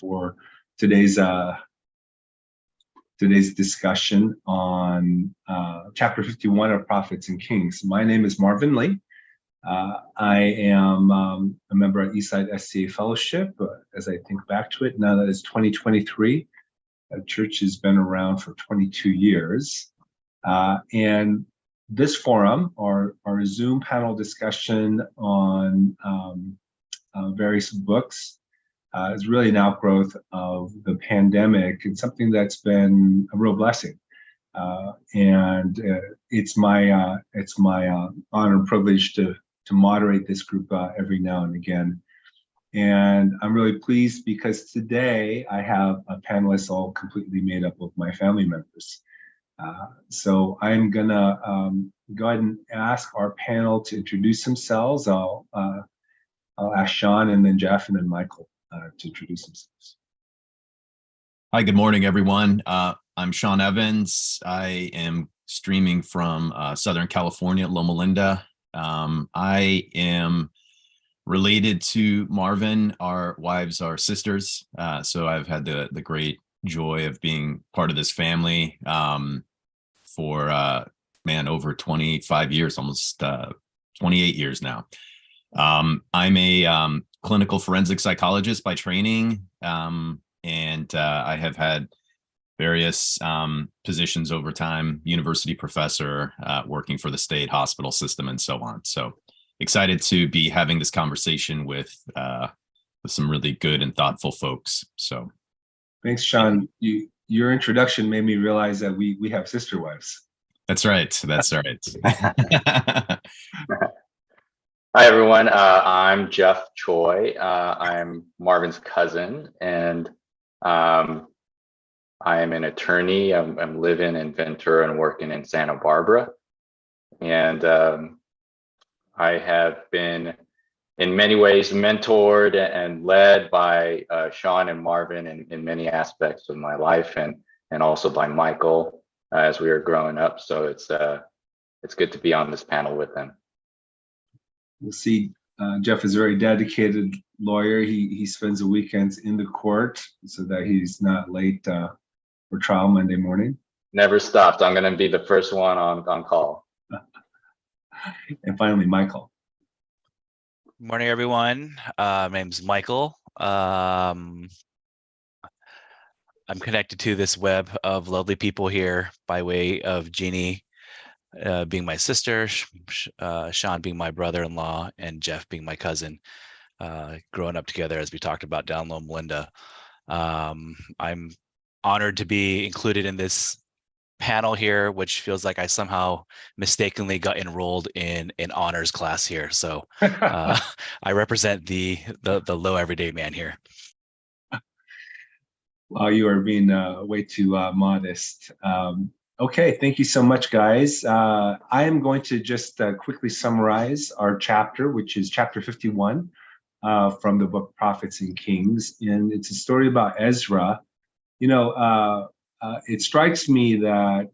for today's today's discussion on Chapter 51 of Prophets and Kings. My name is Marvin Lee. I am a member at Eastside SCA Fellowship. As I think back to it, now that it's 2023, the church has been around for 22 years. And this forum, our Zoom panel discussion on various books, is really an outgrowth of the pandemic and something that's been a real blessing. It's my honor and privilege to moderate this group every now and again. And I'm really pleased because today I have a panelist all completely made up of my family members. So I'm gonna go ahead and ask our panel to introduce themselves. I'll ask Sean and then Jeff and then Michael to introduce themselves. Hi, good morning, everyone. I'm Sean Evans. I am streaming from Southern California, Loma Linda. I am related to Marvin. Our wives are sisters, so I've had the great joy of being part of this family for over 25 years, almost 28 years now. I'm a clinical forensic psychologist by training, and I have had various positions over time, university professor, working for the state hospital system and so on. So excited to be having this conversation with some really good and thoughtful folks. So thanks, Sean. Your introduction made me realize that we have sister wives. That's right. That's right. Hi, everyone. I'm Jeff Choi. I'm Marvin's cousin, and I am an attorney. I'm living in Ventura and working in Santa Barbara. And I have been, in many ways, mentored and led by Sean and Marvin in many aspects of my life, and also by Michael as we were growing up. So it's good to be on this panel with them. We'll see. Jeff is a very dedicated lawyer. He spends the weekends in the court so that he's not late for trial Monday morning. Never stopped. I'm going to be the first one on call. And finally, Michael. Good morning, everyone. My name's Michael. I'm connected to this web of lovely people here by way of Jeannie being my sister, Sean being my brother-in-law, and Jeff being my cousin, growing up together as we talked about down Loma Linda. I'm honored to be included in this panel here, which feels like I somehow mistakenly got enrolled in an honors class here. So I represent the low everyday man here. Well, you are being way too modest. Okay, thank you so much, guys. I am going to just quickly summarize our chapter, which is chapter 51 from the book Prophets and Kings. And it's a story about Ezra. You know, it strikes me that,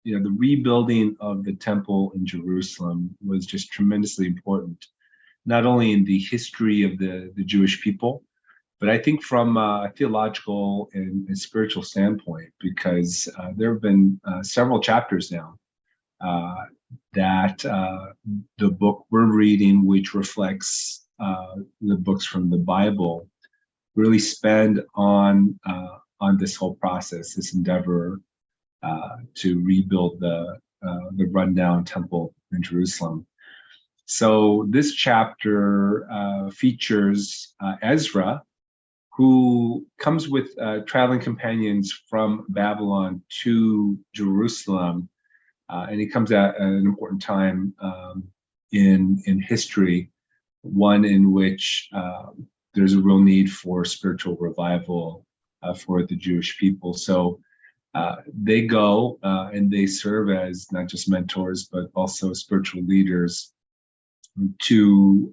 the rebuilding of the temple in Jerusalem was just tremendously important, not only in the history of the Jewish people, but I think from a theological and spiritual standpoint, because there have been several chapters now that the book we're reading, which reflects the books from the Bible, really spend on this whole process, this endeavor to rebuild the rundown temple in Jerusalem. So this chapter features Ezra, who comes with traveling companions from Babylon to Jerusalem, and he comes at an important time in history, one in which there's a real need for spiritual revival for the Jewish people. So they go and they serve as not just mentors, but also spiritual leaders to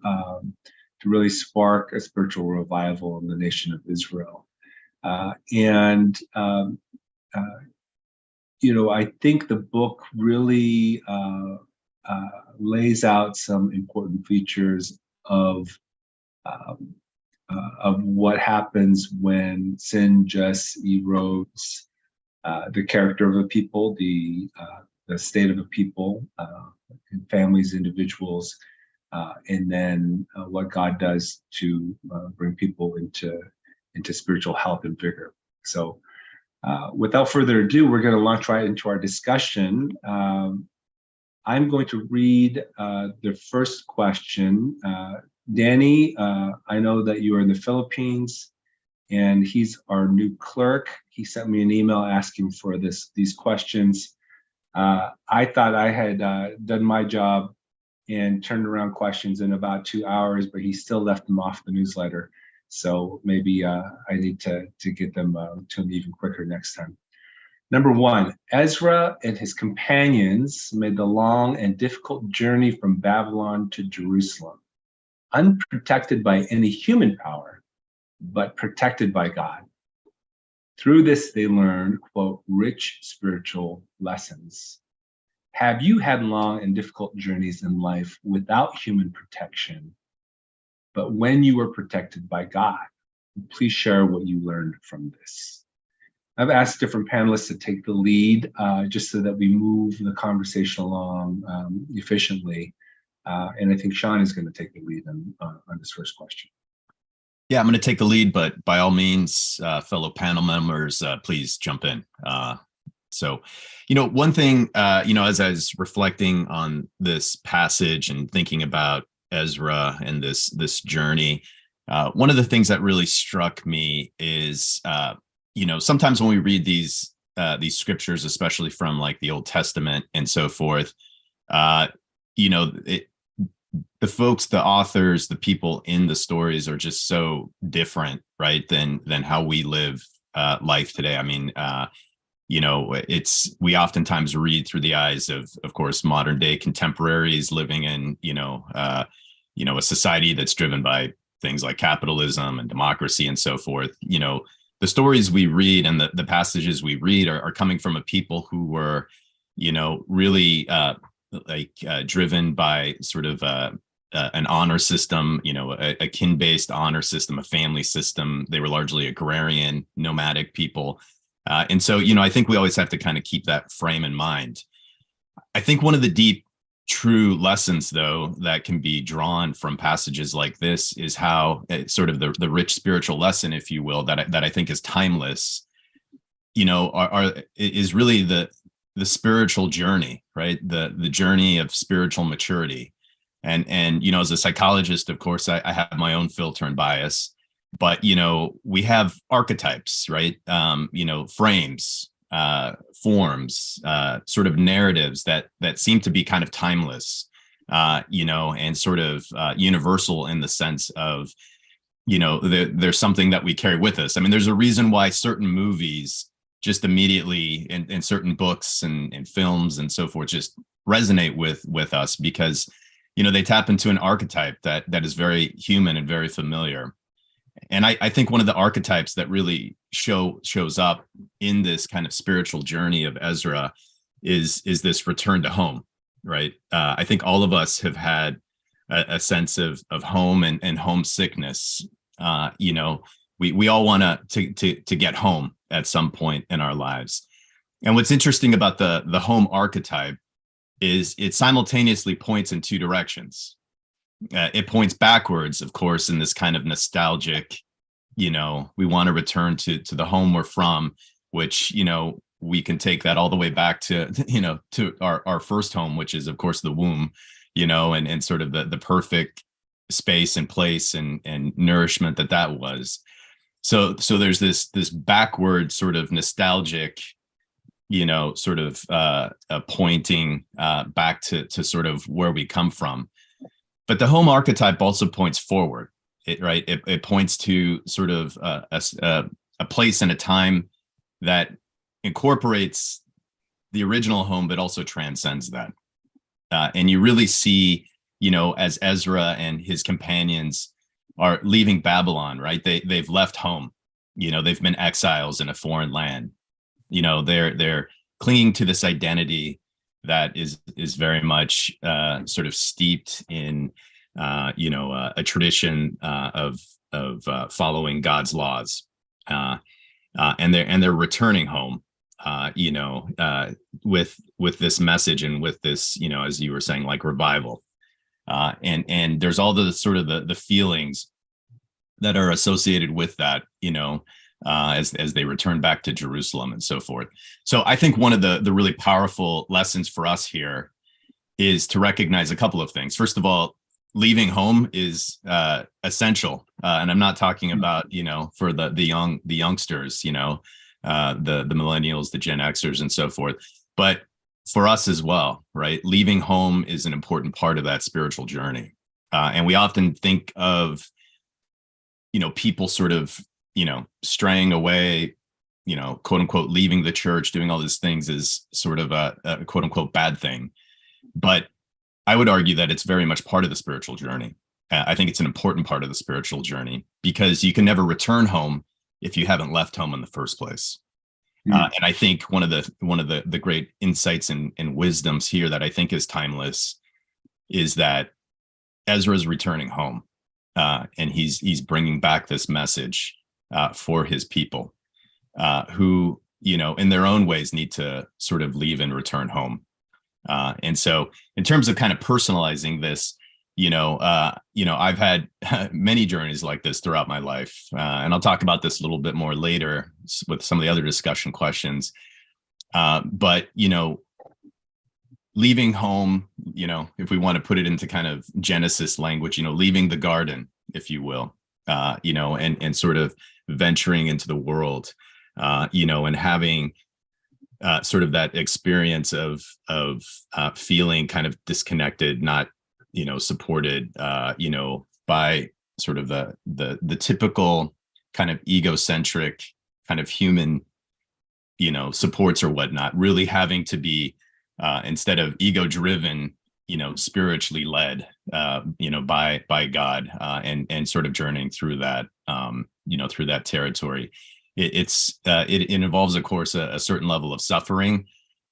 really spark a spiritual revival in the nation of Israel. I think the book really lays out some important features of of what happens when sin just erodes the character of a people, the state of a people, and families, individuals, and then what God does to bring people into spiritual health and vigor. So, without further ado, we're going to launch right into our discussion. I'm going to read the first question. Danny, I know that you are in the Philippines, and he's our new clerk. He sent me an email asking for these questions. I thought I had done my job and turned around questions in about 2 hours, but he still left them off the newsletter. So maybe I need to get them to him even quicker next time. Number one, Ezra and his companions made the long and difficult journey from Babylon to Jerusalem, unprotected by any human power, but protected by God. Through this, they learned, quote, rich spiritual lessons. Have you had long and difficult journeys in life without human protection, but when you were protected by God? Please share what you learned from this. I've asked different panelists to take the lead just so that we move the conversation along efficiently. And I think Sean is going to take the lead on this first question. Yeah, I'm going to take the lead, but by all means, fellow panel members, please jump in. So, one thing, as I was reflecting on this passage and thinking about Ezra and this journey, one of the things that really struck me is, sometimes when we read these scriptures, especially from like the Old Testament and so forth, the folks, the authors, the people in the stories are just so different, right, than how we live life today. I mean, we oftentimes read through the eyes of course, modern day contemporaries living in, a society that's driven by things like capitalism and democracy and so forth. The stories we read and the passages we read are coming from a people who were, really driven by sort of an honor system, a kin-based honor system, a family system. They were largely agrarian, nomadic people. And so, I think we always have to kind of keep that frame in mind. I think one of the deep, true lessons, though, that can be drawn from passages like this is how sort of the rich spiritual lesson, if you will, that I think is timeless, is really the spiritual journey, right? The journey of spiritual maturity. And as a psychologist, of course, I have my own filter and bias, but, we have archetypes, right? Frames, forms, sort of narratives that seem to be kind of timeless, and sort of universal in the sense of, there's something that we carry with us. I mean, there's a reason why certain movies just immediately in certain books and films and so forth just resonate with us because, they tap into an archetype that is very human and very familiar. And I think one of the archetypes that really shows up in this kind of spiritual journey of Ezra is this return to home, right? I think all of us have had a sense of home and homesickness. We all want to get home at some point in our lives. And what's interesting about the home archetype is it simultaneously points in two directions. It points backwards, of course, in this kind of nostalgic, we want to return to the home we're from, which, we can take that all the way back to, to our first home, which is, of course, the womb, and sort of the perfect space and place and nourishment that was. So there's this backward sort of nostalgic, sort of pointing back to sort of where we come from. But the home archetype also points forward, It points to sort of a place and a time that incorporates the original home, but also transcends that. And you really see, as Ezra and his companions are leaving Babylon, right? They've left home, they've been exiles in a foreign land. They're clinging to this identity that is very much sort of steeped in a tradition of following God's laws, and they're returning home, with this message and with this, as you were saying, like revival, and there's all the sort of the feelings that are associated with that, as they return back to Jerusalem and so forth. So I think one of the really powerful lessons for us here is to recognize a couple of things. First of all, leaving home is essential, and I'm not talking about for the youngsters, the millennials, the Gen Xers, and so forth, but for us as well, right? Leaving home is an important part of that spiritual journey, and we often think of people sort of straying away, quote unquote, leaving the church, doing all these things is sort of a quote unquote bad thing. But I would argue that it's very much part of the spiritual journey. I think it's an important part of the spiritual journey, because you can never return home if you haven't left home in the first place. And I think one of the great insights and wisdoms here that I think is timeless is that Ezra is returning home, and he's bringing back this message for his people, who in their own ways need to sort of leave and return home. And so in terms of kind of personalizing this, I've had many journeys like this throughout my life. And I'll talk about this a little bit more later with some of the other discussion questions. But, leaving home, if we want to put it into kind of Genesis language, leaving the garden, if you will, and sort of venturing into the world, and having sort of that experience of feeling kind of disconnected, not supported by sort of the typical kind of egocentric kind of human supports or whatnot, really having to be instead of ego driven, spiritually led by God, and sort of journeying through that through that territory. It involves, of course, a certain level of suffering,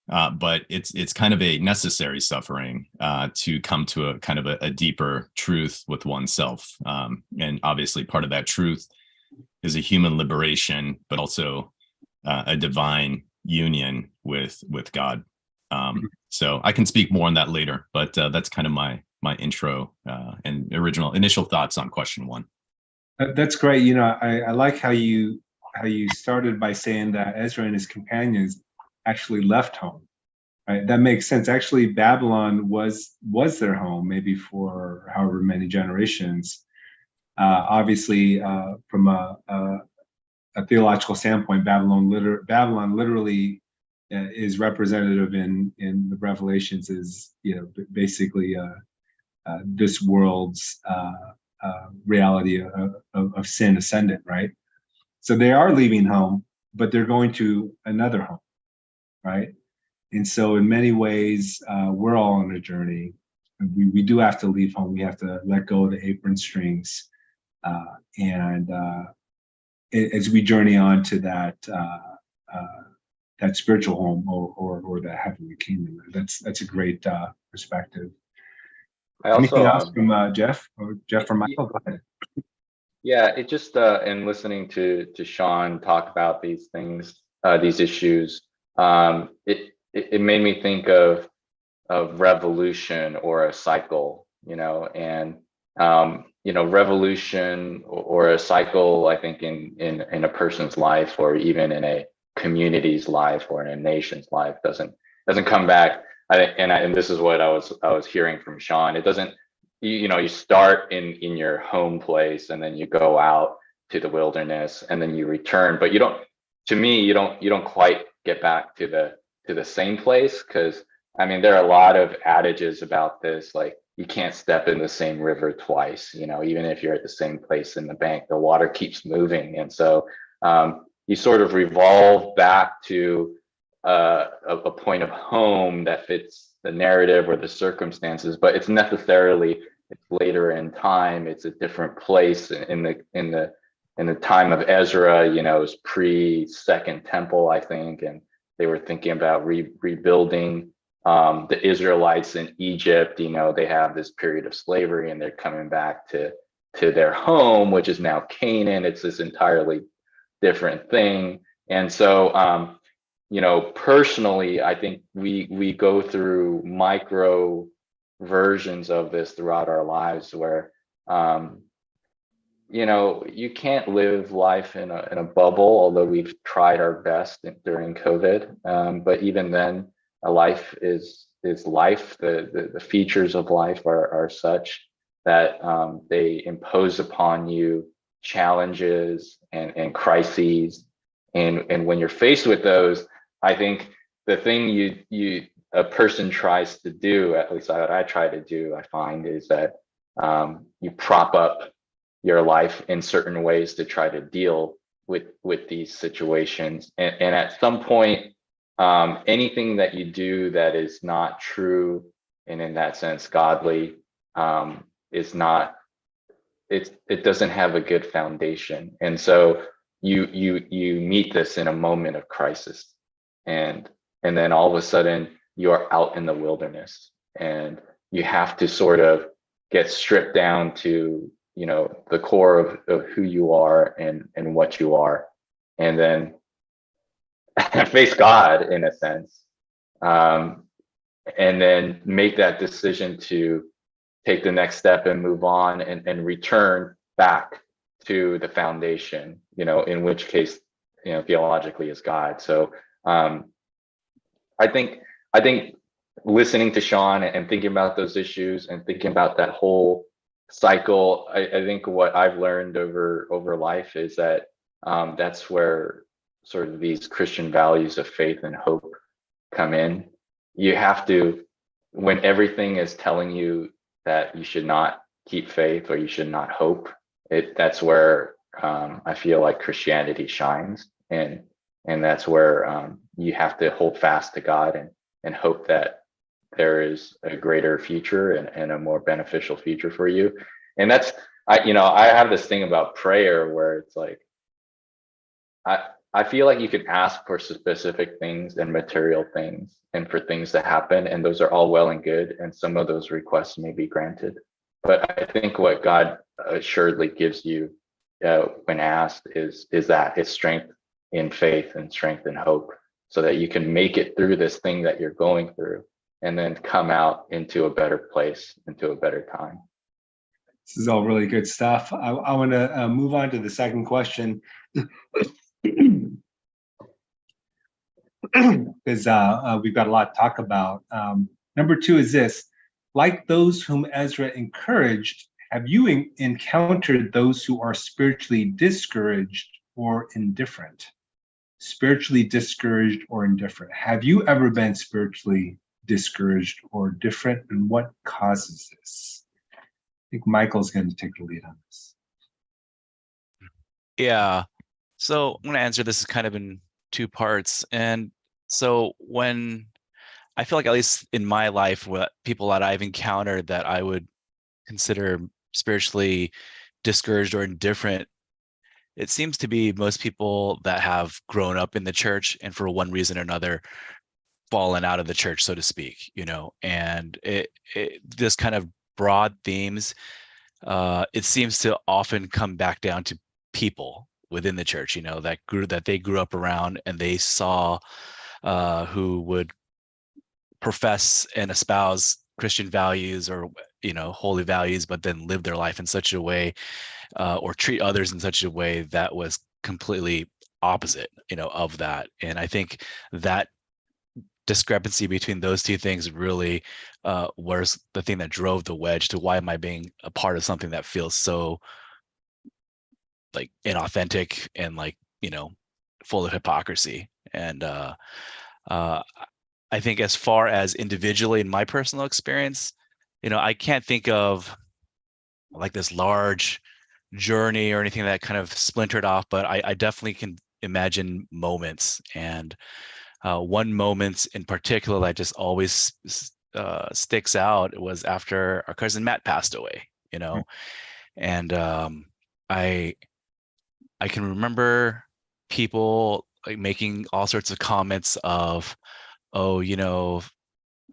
but it's kind of a necessary suffering to come to a kind of a deeper truth with oneself. And obviously part of that truth is a human liberation, but also a divine union with God. So I can speak more on that later, but that's kind of my intro and initial thoughts on question one. That's great. I like how you started by saying that Ezra and his companions actually left home, right? That makes sense. Actually, Babylon was their home, maybe for however many generations. Obviously, from a theological standpoint, Babylon literally is representative in the Revelations is basically this world's reality of sin ascendant, right? So they are leaving home, but they're going to another home, right? And so in many ways, we're all on a journey. We do have to leave home. We have to let go of the apron strings. And as we journey on to that spiritual home or the heavenly kingdom, that's a great perspective. Anything else from Jeff or Michael? Go ahead. Yeah, it just in listening to Sean talk about these things, these issues, it made me think of revolution or a cycle, and revolution or a cycle, I think in a person's life or even in a community's life or in a nation's life doesn't come back. And this is what I was hearing from Sean. It doesn't. You start in your home place and then you go out to the wilderness and then you return, but you don't quite get back to the same place, because there are a lot of adages about this, like you can't step in the same river twice, even if you're at the same place in the bank, the water keeps moving. And so you sort of revolve back to a point of home that fits the narrative or the circumstances, but it's later in time. It's a different place in the time of Ezra. It was pre-Second Temple, I think, and they were thinking about rebuilding. The Israelites in Egypt, they have this period of slavery, and they're coming back to to their home, which is now Canaan. It's this entirely different thing. And so, personally, I think we go through micro versions of this throughout our lives where, you can't live life in a bubble, although we've tried our best during COVID. But even then, a life is life. The features of life are such that they impose upon you challenges and crises. And when you're faced with those, I think the thing a person tries to do, at least what I try to do, I find, is that you prop up your life in certain ways to try to deal with these situations. And at some point, anything that you do that is not true and in that sense godly is not, it doesn't have a good foundation. And so you meet this in a moment of crisis, and then all of a sudden you are out in the wilderness, and you have to sort of get stripped down to the core of who you are and what you are, and then face God in a sense, and then make that decision to take the next step and move on and return back to the foundation, in which case, theologically is God. So I think listening to Sean and thinking about those issues and thinking about that whole cycle, I think what I've learned over life is that that's where sort of these Christian values of faith and hope come in. You have to, when everything is telling you that you should not keep faith or you should not hope, that's where I feel like Christianity shines, and that's where you have to hold fast to God and hope that there is a greater future and a more beneficial future for you. And that's, I have this thing about prayer where it's like, I feel like you can ask for specific things and material things and for things to happen, and those are all well and good, and some of those requests may be granted. But I think what God assuredly gives you when asked is that it's strength in faith and strength in hope, so that you can make it through this thing that you're going through and then come out into a better place, into a better time. This is all really good stuff. I want to move on to the second question, because we've got a lot to talk about. Number 2 is this: like those whom Ezra encouraged, have you encountered those who are spiritually discouraged or indifferent? Spiritually discouraged or indifferent. Have you ever been spiritually discouraged or different, and what causes this? I think Michael's going to take the lead on this. Yeah. So I'm going to answer this kind of in 2 parts. And so when I feel like, at least in my life, what people that I've encountered that I would consider spiritually discouraged or indifferent, it seems to be most people that have grown up in the church and for one reason or another fallen out of the church, so to speak, and this kind of broad themes, it seems to often come back down to people within the church, that they grew up around, and they saw who would profess and espouse Christian values or holy values, but then live their life in such a way or treat others in such a way that was completely opposite of that. And I think that discrepancy between those 2 things really was the thing that drove the wedge to why am I being a part of something that feels so like inauthentic and full of hypocrisy. And I think as far as individually in my personal experience, I can't think of like this large journey or anything that kind of splintered off, but I definitely can imagine moments. And one moment in particular that just always sticks out was after our cousin Matt passed away, and I can remember people like making all sorts of comments of, oh,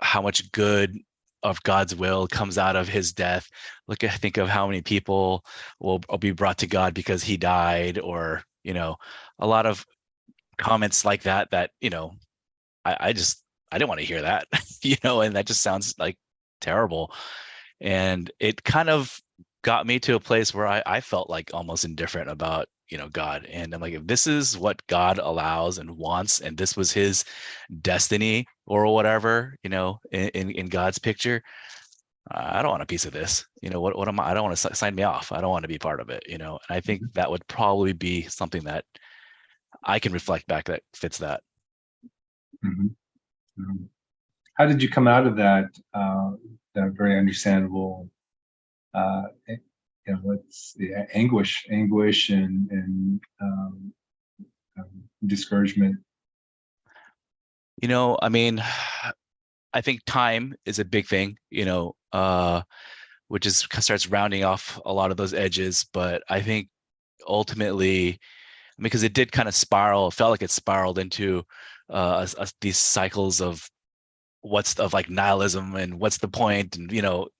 how much good of God's will comes out of his death. Think of how many people will be brought to God because he died, or, a lot of comments like that, I didn't want to hear that, and that just sounds like terrible. And it kind of got me to a place where I felt like almost indifferent about, God. And I'm like, if this is what God allows and wants, and this was his destiny or whatever, in God's picture, I don't want a piece of this. What am I don't want to sign me off. I don't want to be part of it, and I think that would probably be something that I can reflect back that fits that. Mhm. Mhm. How did you come out of that? That very understandable, what's the anguish, and discouragement. I mean, I think time is a big thing, which starts rounding off a lot of those edges. But I think ultimately, because it did kind of spiral, it felt like it spiraled into these cycles of like nihilism and what's the point, and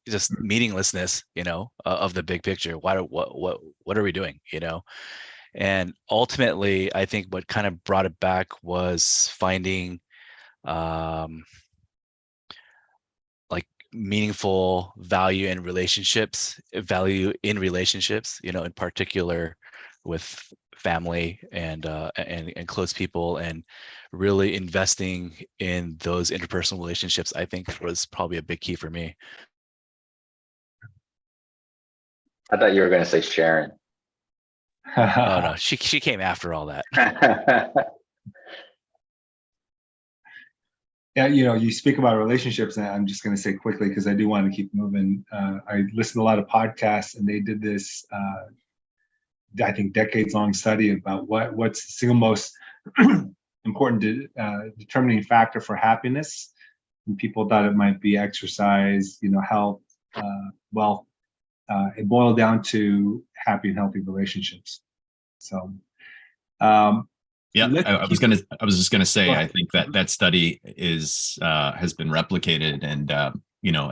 just meaninglessness, of the big picture. What are we doing, And ultimately, I think what kind of brought it back was finding like meaningful value in relationships, in particular with family and close people, and really investing in those interpersonal relationships, I think was probably a big key for me. I thought you were going to say Sharon. Oh no, she came after all that. Yeah, you speak about relationships, and I'm just going to say quickly, because I do want to keep moving. I listened to a lot of podcasts, and they did this, I think, decades-long study about what's the single most important determining factor for happiness. And people thought it might be exercise, health, wealth. It boiled down to happy and healthy relationships. So, yeah, I was just gonna say, I think that study has been replicated, and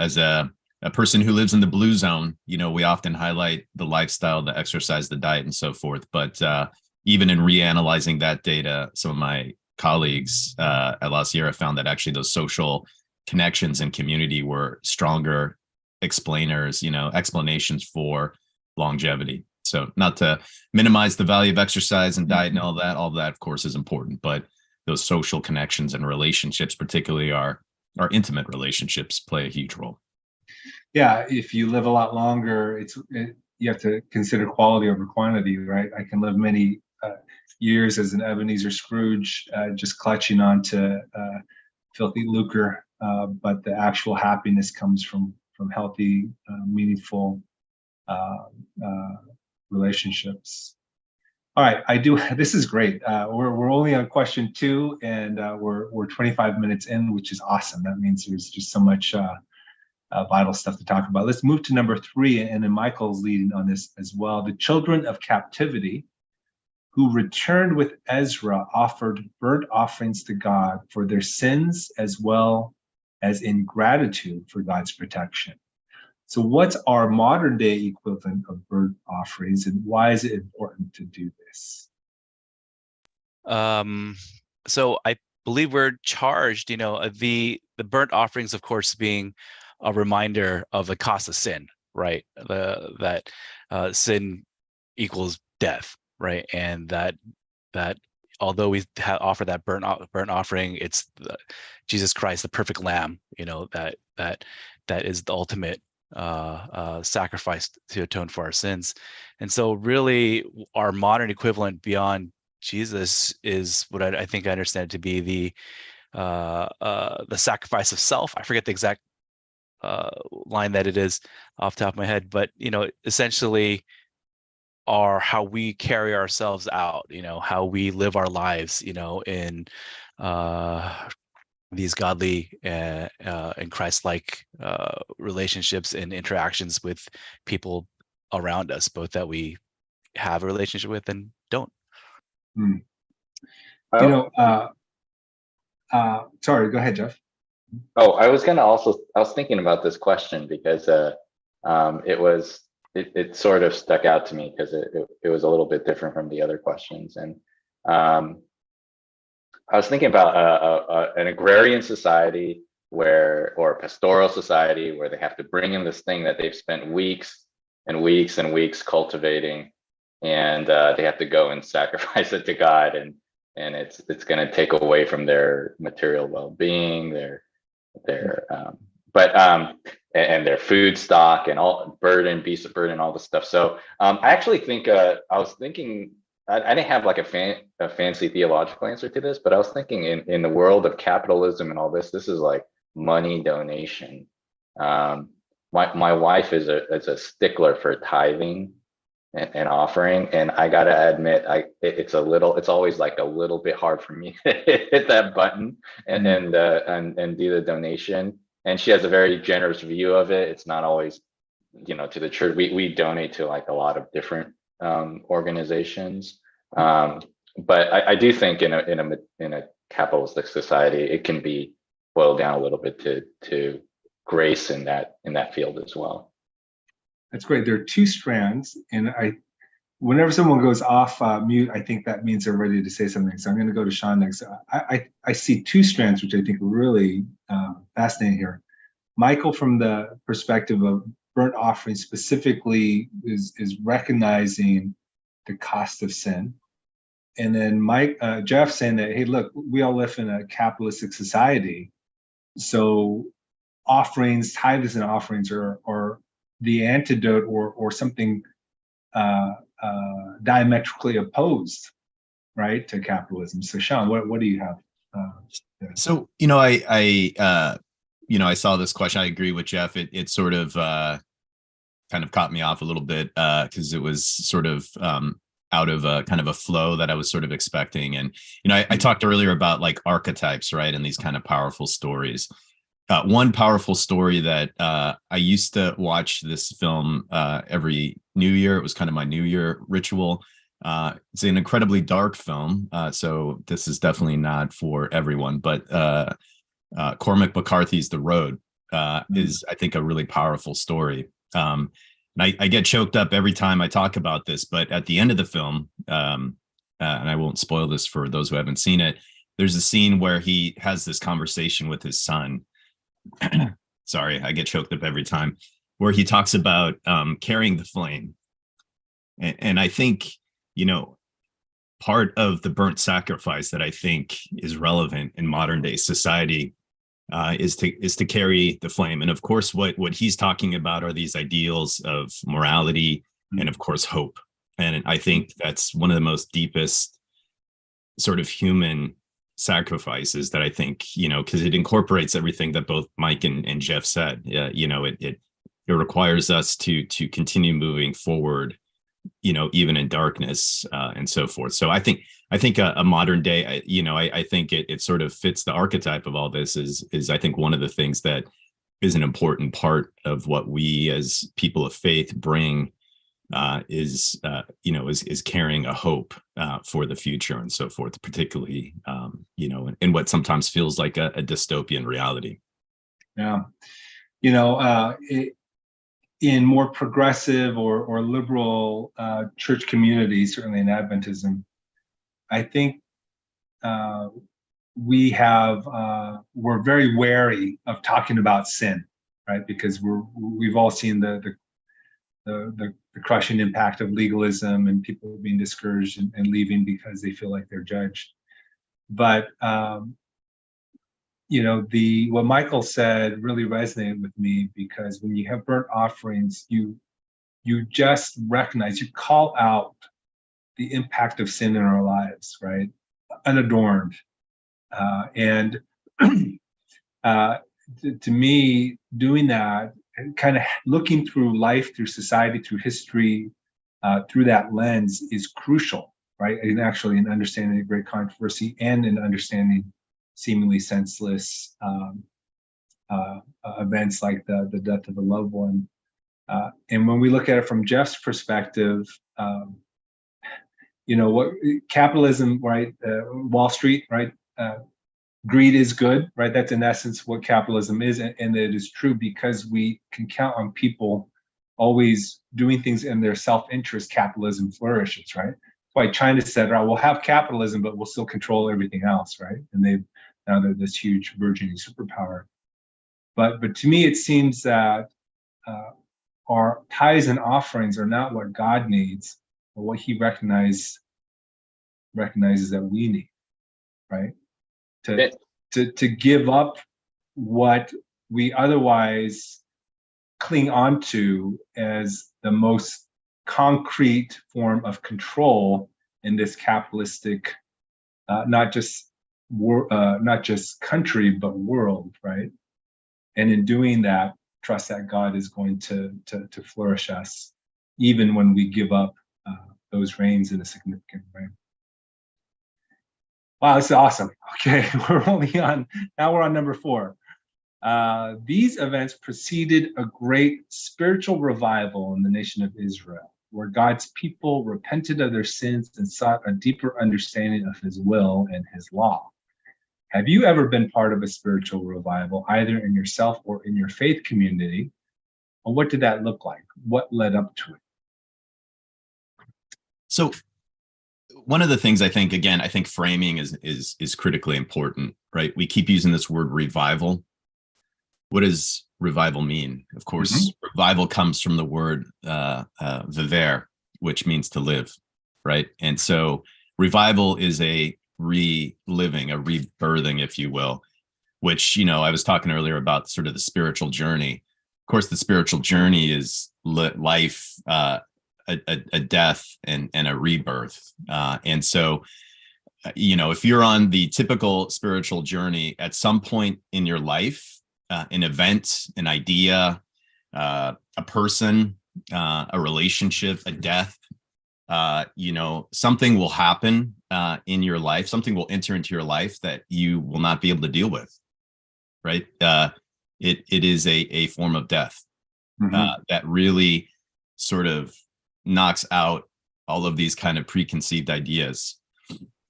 as a person who lives in the blue zone, we often highlight the lifestyle, the exercise, the diet, and so forth. But even in reanalyzing that data, some of my colleagues at La Sierra found that actually those social connections and community were stronger explanations for longevity. So, not to minimize the value of exercise and diet and all that of course is important, but those social connections and relationships, particularly our intimate relationships, play a huge role. Yeah, if you live a lot longer, you have to consider quality over quantity, right? I can live many years as an Ebenezer Scrooge, just clutching on to filthy lucre, but the actual happiness comes from healthy, meaningful relationships. All right, this is great. We're only on question 2, and we're 25 minutes in, which is awesome. That means there's just so much vital stuff to talk about. Let's move to number 3, and then Michael's leading on this as well. The children of captivity who returned with Ezra offered burnt offerings to God for their sins, as well as in gratitude for God's protection. So what's our modern day equivalent of burnt offerings, and why is it important to do this? So I believe we're charged, the burnt offerings, of course, being a reminder of the cost of sin, right? That sin equals death, right? And that although we offer that burnt offering, it's Jesus Christ, the perfect Lamb, that is the ultimate sacrifice to atone for our sins. And so really our modern equivalent beyond Jesus is what I think I understand to be the sacrifice of self. I forget the exact line that it is off the top of my head, but essentially are how we carry ourselves out, how we live our lives, in these godly and Christ-like relationships and interactions with people around us, both that we have a relationship with and don't. Sorry, go ahead, Jeff. Oh, I was thinking about this question because it sort of stuck out to me because it was a little bit different from the other questions. And um, I was thinking about an agrarian society or a pastoral society where they have to bring in this thing that they've spent weeks and weeks and weeks cultivating, and they have to go and sacrifice it to God, and it's going to take away from their material well-being, their but and their food stock and all beasts of burden, all this stuff. So I actually think I was thinking I didn't have like a fancy theological answer to this, but I was thinking in the world of capitalism and all this, this is like money donation. My wife is a stickler for tithing and offering, and I gotta admit, it's always like a little bit hard for me to hit that button and do the donation. And she has a very generous view of it. It's not always, to the church. We donate to like a lot of different organizations, but I do think in a capitalistic society, it can be boiled down a little bit to grace in that field as well. That's great. There are two strands, and whenever someone goes off mute, I think that means they're ready to say something. So I'm going to go to Sean next. I see two strands, which I think are really fascinating here. Michael, from the perspective of burnt offering specifically, is recognizing the cost of sin. And then Jeff saying that, hey, look, we all live in a capitalistic society. So offerings, tithes and offerings are the antidote or something diametrically opposed, right, to capitalism. So Sean, what do you have? So, I saw this question. I agree with Jeff. It sort of kind of caught me off a little bit because it was sort of out of a kind of a flow that I was sort of expecting. And, I talked earlier about like archetypes, right? And these kind of powerful stories. One powerful story that I used to watch this film every New Year. It was kind of my New Year ritual. It's an incredibly dark film. So this is definitely not for everyone, but Cormac McCarthy's The Road is, I think, a really powerful story. And I get choked up every time I talk about this, but at the end of the film, and I won't spoil this for those who haven't seen it, there's a scene where he has this conversation with his son. Sorry, I get choked up every time, where he talks about carrying the flame. And I think, part of the burnt sacrifice that I think is relevant in modern day society is to carry the flame. And of course, what he's talking about are these ideals of morality and of course hope. And I think that's one of the most deepest sort of human sacrifices that I think, because it incorporates everything that both Mike and Jeff said. It requires us to continue moving forward, even in darkness and so forth. So I think a modern day, I think it sort of fits the archetype of all this. Is I think one of the things that is an important part of what we as people of faith bring is carrying a hope for the future and so forth, particularly in what sometimes feels like a dystopian reality. Yeah, in more progressive or liberal church communities, certainly in Adventism, I think we're very wary of talking about sin, right? Because we've all seen the crushing impact of legalism and people being discouraged and leaving because they feel like they're judged. But what Michael said really resonated with me, because when you have burnt offerings, you just recognize, you call out the impact of sin in our lives, right? Unadorned. And to me, doing that and kind of looking through life, through society, through history, through that lens is crucial, right? And actually in understanding a great controversy and in understanding seemingly senseless events like the death of a loved one. And when we look at it from Jeff's perspective, what capitalism, right? Wall Street, right? greed is good, right? That's in essence what capitalism is, and it is true because we can count on people always doing things in their self-interest. Capitalism flourishes, right? That's why China said, right, we'll have capitalism, but we'll still control everything else, right? And now they're this huge burgeoning superpower. But to me, it seems that our tithes and offerings are not what God needs, but what He recognizes that we need, right? To give up what we otherwise cling onto as the most concrete form of control in this capitalistic, not just country, but world, right? And in doing that, trust that God is going to flourish us, even when we give up those reins in a significant way. Wow, this is awesome. Okay, we're on number 4. These events preceded a great spiritual revival in the nation of Israel, where God's people repented of their sins and sought a deeper understanding of His will and His law. Have you ever been part of a spiritual revival, either in yourself or in your faith community? And what did that look like? What led up to it? So one of the things I think framing is critically important, right? We keep using this word revival. What does revival mean? Of course, revival comes from the word viver, which means to live, right? And so revival is a reliving, a rebirthing, if you will, which, I was talking earlier about sort of the spiritual journey. Of course, the spiritual journey is life, a death, and a rebirth. And so, if you're on the typical spiritual journey, at some point in your life, an event, an idea, a person, a relationship, a death, something will happen in your life, something will enter into your life that you will not be able to deal with, right? It is a form of death that really sort of knocks out all of these kind of preconceived ideas.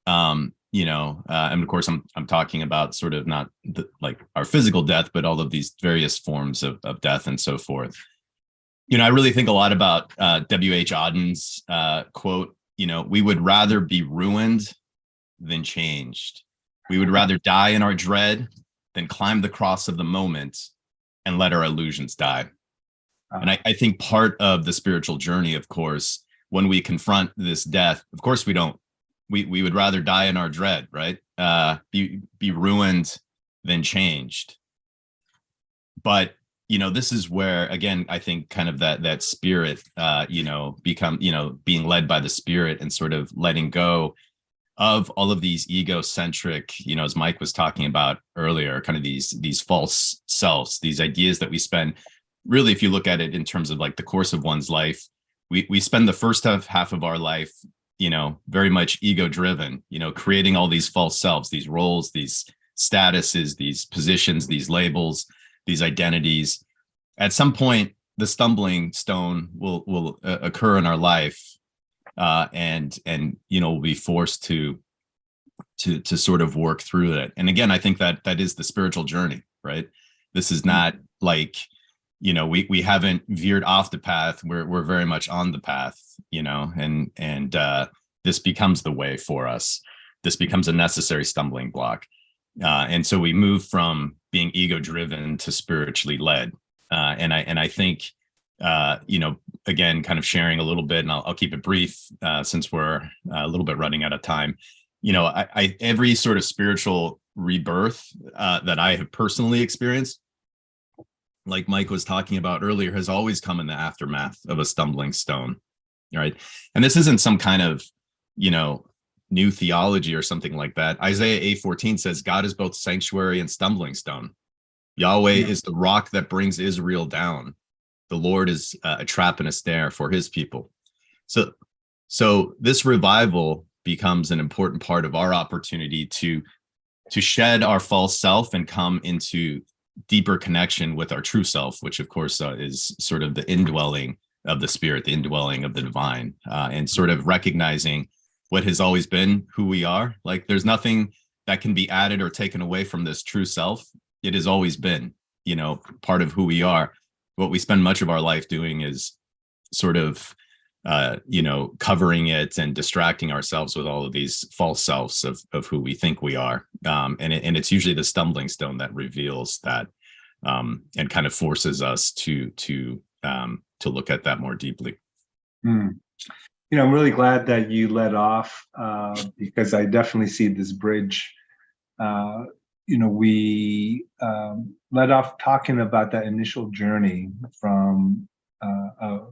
And of course I'm talking about sort of not like our physical death, but all of these various forms of death and so forth. I really think a lot about W.H. Auden's quote, we would rather be ruined than changed. We would rather die in our dread than climb the cross of the moment and let our illusions die. And I think part of the spiritual journey, of course, when we confront this death, of course we would rather die in our dread, right? Be ruined than changed. But this is where, again, I think kind of that spirit, become, being led by the Spirit and sort of letting go of all of these egocentric, as Mike was talking about earlier, kind of these false selves, these ideas that we spend. Really, if you look at it in terms of like the course of one's life, we spend the first half of our life, very much ego driven, creating all these false selves, these roles, these statuses, these positions, these labels, these identities. At some point, the stumbling stone will occur in our life, and we'll be forced to sort of work through it. And again, I think that is the spiritual journey, right? This is not like, we haven't veered off the path. We're very much on the path, and this becomes the way for us. This becomes a necessary stumbling block. And so we move from being ego driven to spiritually led. And I think, again, kind of sharing a little bit, and I'll keep it brief since we're a little bit running out of time. Every sort of spiritual rebirth that I have personally experienced, like Mike was talking about earlier, has always come in the aftermath of a stumbling stone, right? And this isn't some kind of, new theology or something like that. Isaiah 8:14 says, God is both sanctuary and stumbling stone. Yahweh is the rock that brings Israel down. The Lord is a trap and a snare for his people. So this revival becomes an important part of our opportunity to shed our false self and come into deeper connection with our true self, which of course is sort of the indwelling of the Spirit, the indwelling of the divine, and sort of recognizing what has always been who we are. Like there's nothing that can be added or taken away from this true self. It has always been, part of who we are. What we spend much of our life doing is sort of, covering it and distracting ourselves with all of these false selves of who we think we are. And it's usually the stumbling stone that reveals that, and kind of forces us to look at that more deeply. I'm really glad that you led off, because I definitely see this bridge. We led off talking about that initial journey from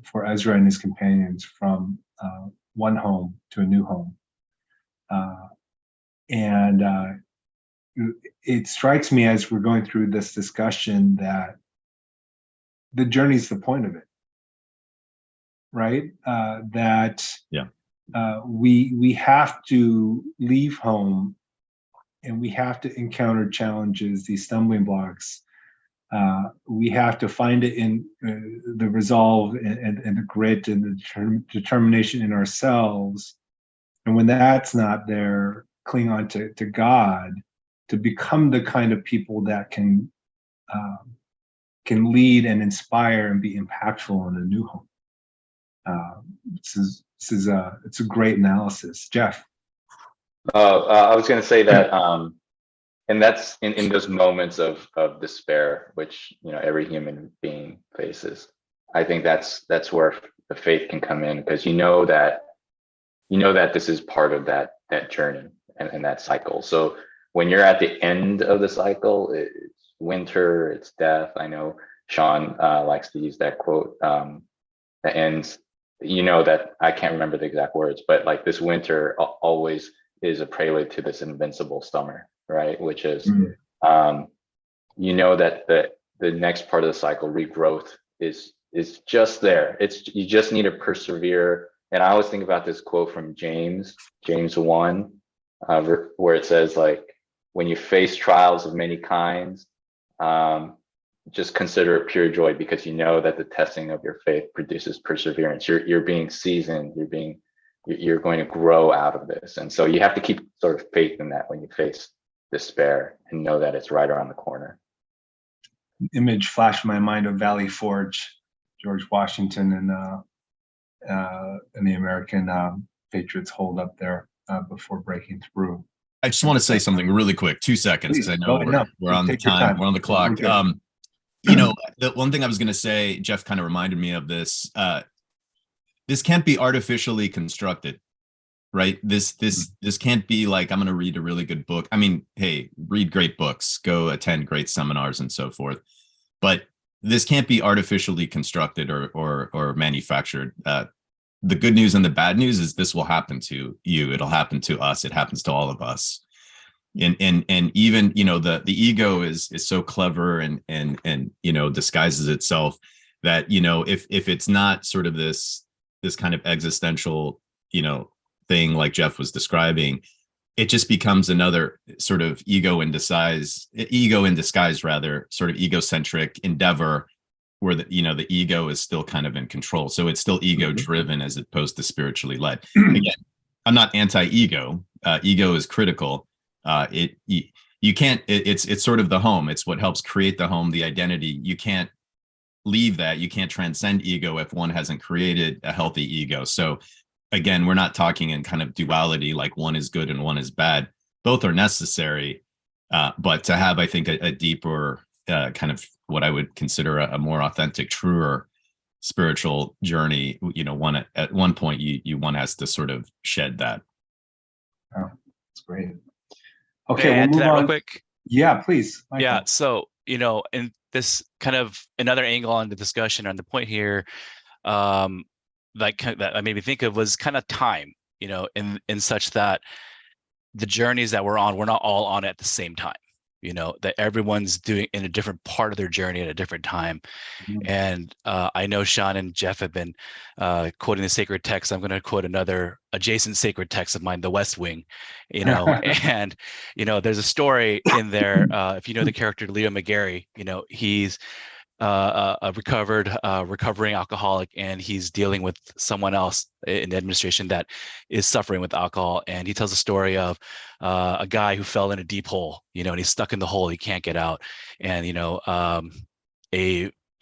for Ezra and his companions from one home to a new home, and it strikes me as we're going through this discussion that the journey is the point of it. Right? We have to leave home, and we have to encounter challenges, these stumbling blocks. We have to find it in the resolve and the grit and the determination in ourselves. And when that's not there, cling on to God to become the kind of people that can lead and inspire and be impactful in a new home. It's a great analysis, Jeff. I was going to say that, and that's in those moments of despair, which every human being faces. I think that's where the faith can come in, because you know that this is part of that journey and that cycle. So when you're at the end of the cycle, it's winter, it's death. I know Sean likes to use that quote. That ends. That I can't remember the exact words, but like this winter always is a prelude to this invincible summer, right? Which is, that the next part of the cycle, regrowth, is just there. You just need to persevere. And I always think about this quote from James 1, where it says, like, when you face trials of many kinds, just consider it pure joy, because you know that the testing of your faith produces perseverance. You're being seasoned. You're going to grow out of this, and so you have to keep sort of faith in that when you face despair, and know that it's right around the corner. Image flashed in my mind of Valley Forge, George Washington and the American Patriots hold up there before breaking through. I just want to say something really quick, 2 seconds, because I know we're on the time, we're on the clock. Okay. The one thing I was going to say, Jeff kind of reminded me of this. This can't be artificially constructed, right? This can't be like, I'm going to read a really good book. I mean, hey, read great books, go attend great seminars and so forth. But this can't be artificially constructed or manufactured. The good news and the bad news is this will happen to you. It'll happen to us. It happens to all of us. And even, the ego is so clever and disguises itself that, if it's not sort of this kind of existential, thing like Jeff was describing, it just becomes another sort of ego in disguise rather, sort of egocentric endeavor where the ego is still kind of in control. So it's still ego driven as opposed to spiritually led. Again, I'm not anti-ego. Ego is critical. You can't, it's sort of the home. It's what helps create the home, the identity. You can't leave that. You can't transcend ego if one hasn't created a healthy ego. So again, we're not talking in kind of duality, like one is good and one is bad. Both are necessary. But to have, I think, a deeper kind of what I would consider a more authentic, truer spiritual journey, at one point one has to sort of shed that. Oh, that's great. Okay, we'll move on real quick. Yeah, please. Michael. Yeah, so in this kind of another angle on the discussion, on the point here, that I made me think of was kind of time. In such that the journeys that we're on, we're not all on at the same time. That everyone's doing in a different part of their journey at a different time. And I know Sean and Jeff have been quoting the sacred text. I'm going to quote another adjacent sacred text of mine, The West Wing, and, there's a story in there. If you know the character Leo McGarry, he's a recovering alcoholic, and he's dealing with someone else in the administration that is suffering with alcohol. And he tells a story of a guy who fell in a deep hole, and he's stuck in the hole, he can't get out. And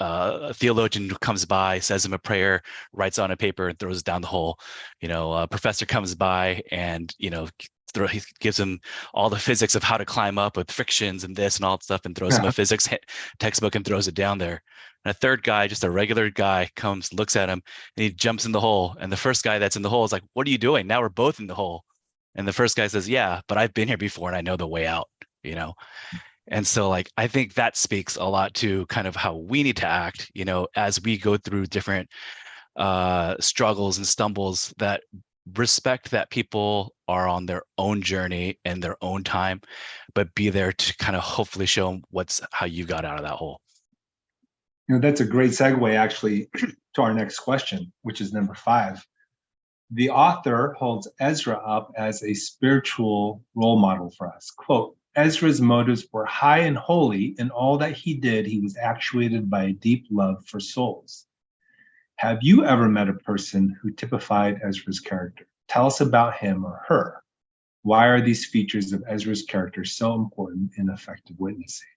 a theologian who comes by, says him a prayer, writes on a paper, and throws it down the hole. A professor comes by and he gives him all the physics of how to climb up with frictions and this and all that stuff, and throws him a physics textbook and throws it down there. And a third guy, just a regular guy, comes, looks at him, and he jumps in the hole. And the first guy that's in the hole is like, "What are you doing? Now we're both in the hole." And the first guy says, "Yeah, but I've been here before and I know the way out." And so I think that speaks a lot to kind of how we need to act, as we go through different struggles and stumbles, that respect that people are on their own journey and their own time, but be there to kind of hopefully show them how you got out of that hole. That's a great segue actually to our next question, which is number 5. The author holds Ezra up as a spiritual role model for us. Quote, Ezra's motives were high and holy. In all that he did, he was actuated by a deep love for souls. Have you ever met a person who typified Ezra's character? Tell us about him or her. Why are these features of Ezra's character so important in effective witnessing?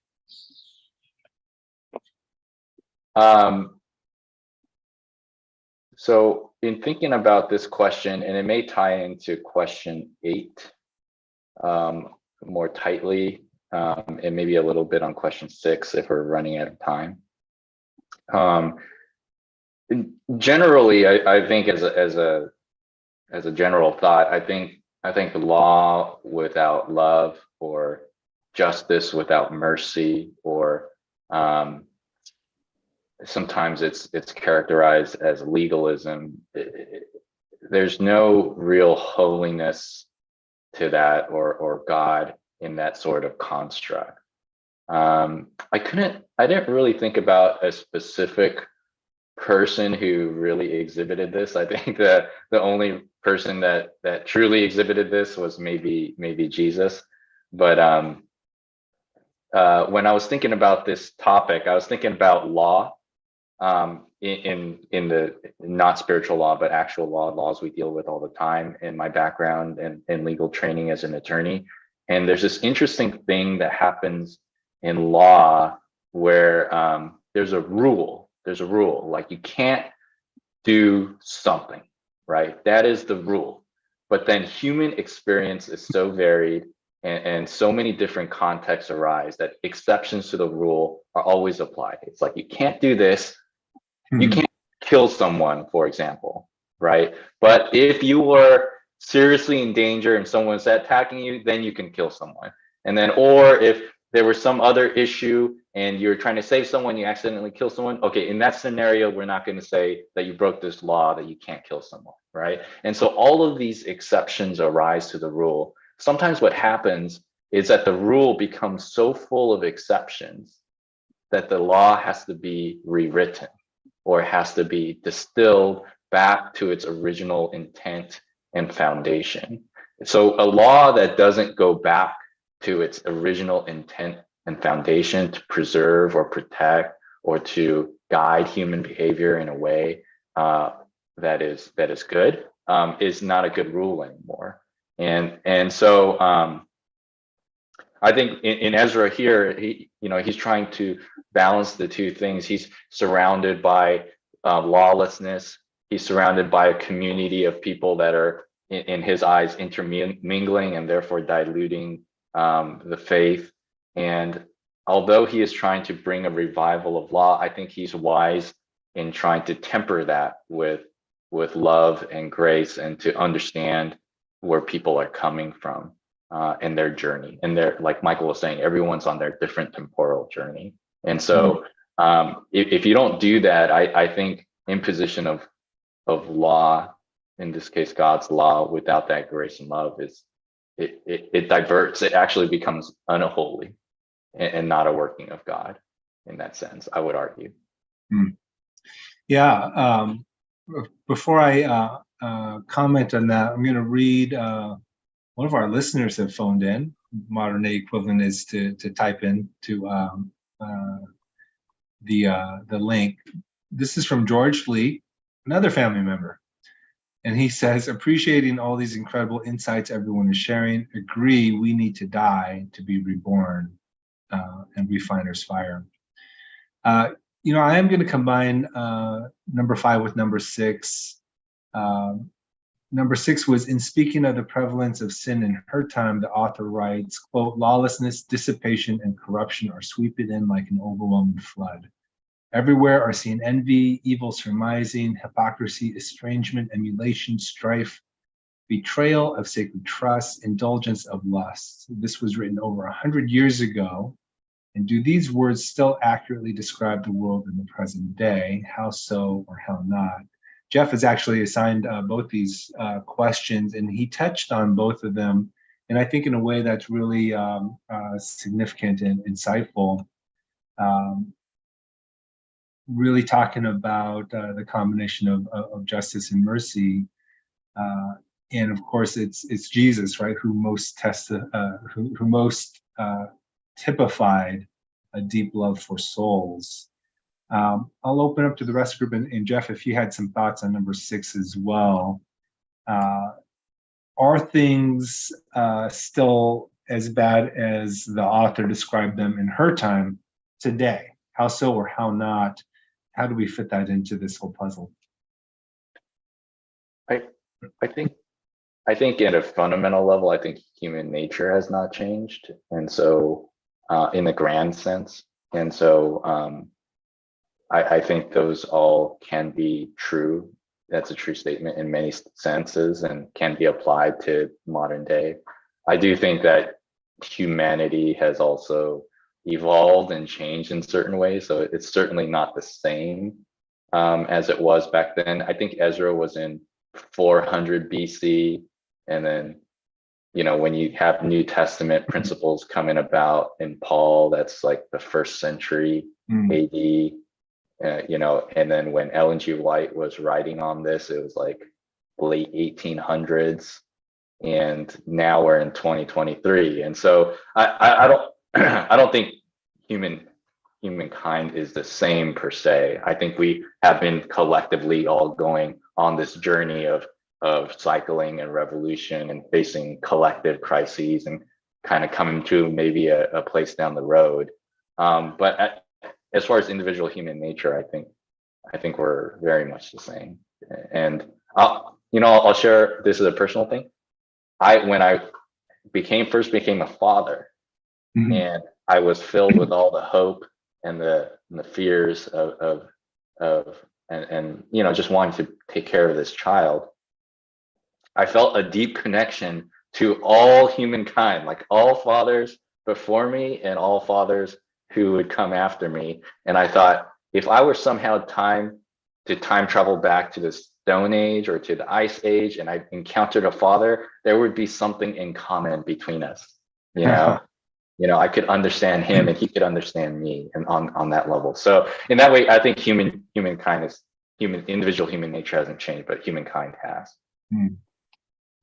So in thinking about this question, and it may tie into question 8 more tightly, and maybe a little bit on question 6 if we're running out of time. Generally, I think as a general thought, I think law without love, or justice without mercy, or sometimes it's characterized as legalism. There's no real holiness to that, or God in that sort of construct. I didn't really think about a specific person who really exhibited this. I think that the only person that truly exhibited this was maybe Jesus. But when I was thinking about this topic, I was thinking about law, in the not spiritual law, but actual laws we deal with all the time in my background and legal training as an attorney. And there's this interesting thing that happens in law where there's a rule, like you can't do something, right? That is the rule. But then human experience is so varied, and so many different contexts arise that exceptions to the rule are always applied. It's like, you can't do this. You can't kill someone, for example, right? But if you were seriously in danger and someone's attacking you, then you can kill someone. And then, or if there was some other issue and you're trying to save someone, you accidentally kill someone. Okay, in that scenario, we're not going to say that you broke this law, that you can't kill someone, right? And so all of these exceptions arise to the rule. Sometimes what happens is that the rule becomes so full of exceptions that the law has to be rewritten, or has to be distilled back to its original intent and foundation. So a law that doesn't go back to its original intent and foundation to preserve or protect or to guide human behavior in a way that is good is not a good rule anymore. And so I think in Ezra here, he's trying to balance the two things. He's surrounded by lawlessness. He's surrounded by a community of people that are, in his eyes, intermingling and therefore diluting the faith. And although he is trying to bring a revival of law, I think he's wise in trying to temper that with love and grace, and to understand where people are coming from in their journey. And they're, like Michael was saying, everyone's on their different temporal journey. And so if you don't do that, I think imposition of law, in this case God's law, without that grace and love, it diverts. It actually becomes unholy and not a working of God in that sense, I would argue. Yeah. Before I comment on that, I'm going to read one of our listeners have phoned in. Modern day equivalent is to type in to the link. This is from George Fleet, another family member. And he says, appreciating all these incredible insights everyone is sharing, agree we need to die to be reborn, and refiners fire. I am going to combine number 5 with number 6. Number 6 was, in speaking of the prevalence of sin in her time, the author writes, quote, lawlessness, dissipation, and corruption are sweeping in like an overwhelming flood. Everywhere are seen envy, evil surmising, hypocrisy, estrangement, emulation, strife, betrayal of sacred trust, indulgence of lust. This was written over 100 years ago. And do these words still accurately describe the world in the present day? How so or how not? Jeff has actually assigned both these questions, and he touched on both of them. And I think in a way that's really significant and insightful. Really talking about the combination of justice and mercy, and of course it's Jesus, right, who most typified a deep love for souls. I'll open up to the rest of the group, and Jeff, if you had some thoughts on number 6 as well. Are things still as bad as the author described them in her time today? How so or how not? How do we fit that into this whole puzzle? I think at a fundamental level, I think human nature has not changed, and so in the grand sense, and so I think those all can be true. That's a true statement in many senses and can be applied to modern day. I do think that humanity has also evolved and changed in certain ways, so it's certainly not the same as it was back then. I think Ezra was in 400 BC, and then when you have New Testament principles coming about in Paul, that's like the 1st century AD. And then when Ellen G. White was writing on this, it was like late 1800s, and now we're in 2023. And so I don't I don't think humankind is the same per se. I think we have been collectively all going on this journey of cycling and revolution and facing collective crises and kind of coming to maybe a place down the road. But as far as individual human nature, I think we're very much the same. And I'll share, this is a personal thing. When I first became a father, and I was filled with all the hope and the fears of just wanting to take care of this child, I felt a deep connection to all humankind, like all fathers before me and all fathers who would come after me. And I thought, if I were somehow time travel back to the Stone Age or to the Ice Age, and I encountered a father, there would be something in common between us. I could understand him and he could understand me, and on that level. So in that way, I think individual human nature hasn't changed, but humankind has.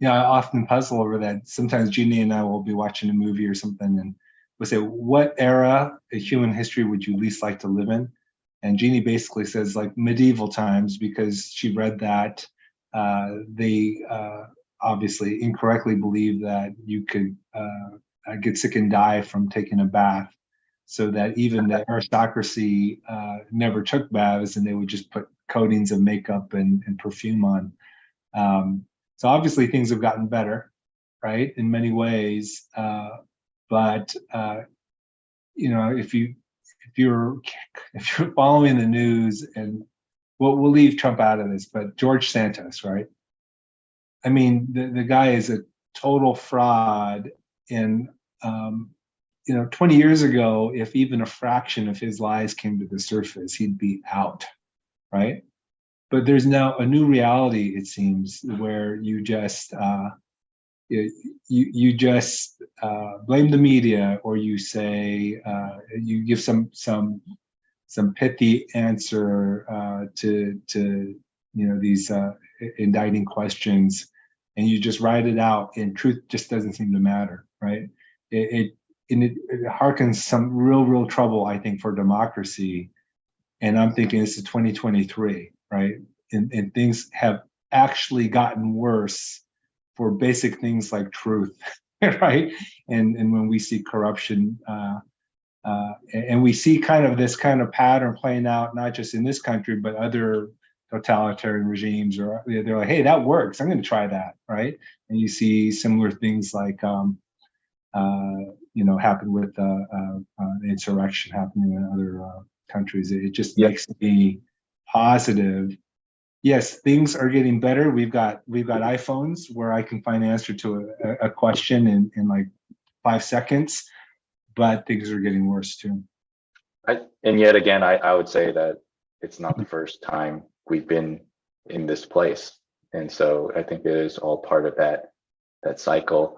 Yeah, I often puzzle over that. Sometimes Jeannie and I will be watching a movie or something, and we'll say, what era of human history would you least like to live in? And Jeannie basically says like medieval times, because she read that they obviously incorrectly believe that you could get sick and die from taking a bath, so that even the aristocracy never took baths, and they would just put coatings of makeup and perfume on. So obviously things have gotten better, right, in many ways. But if you're following the news, and we'll leave Trump out of this, but George Santos, right? I mean, the guy is a total fraud. And 20 years ago, if even a fraction of his lies came to the surface, he'd be out, right? But there's now a new reality, it seems, where you just you just blame the media, or you say you give some pithy answer to these indicting questions, and you just write it out, and truth just doesn't seem to matter, right? It harkens some real trouble, I think, for democracy, And I'm thinking this is 2023, right? And things have actually gotten worse for basic things like truth, right? And when we see corruption, and we see kind of this kind of pattern playing out, not just in this country, but other totalitarian regimes, or they're like, hey, that works. I'm going to try that, right? And you see similar things like, happen with the insurrection happening in other countries. It just makes me positive. Yes, things are getting better. We've got iPhones where I can find an answer to a question in like 5 seconds, but things are getting worse too. And yet again, I would say that it's not the first time we've been in this place. And so I think it is all part of that cycle.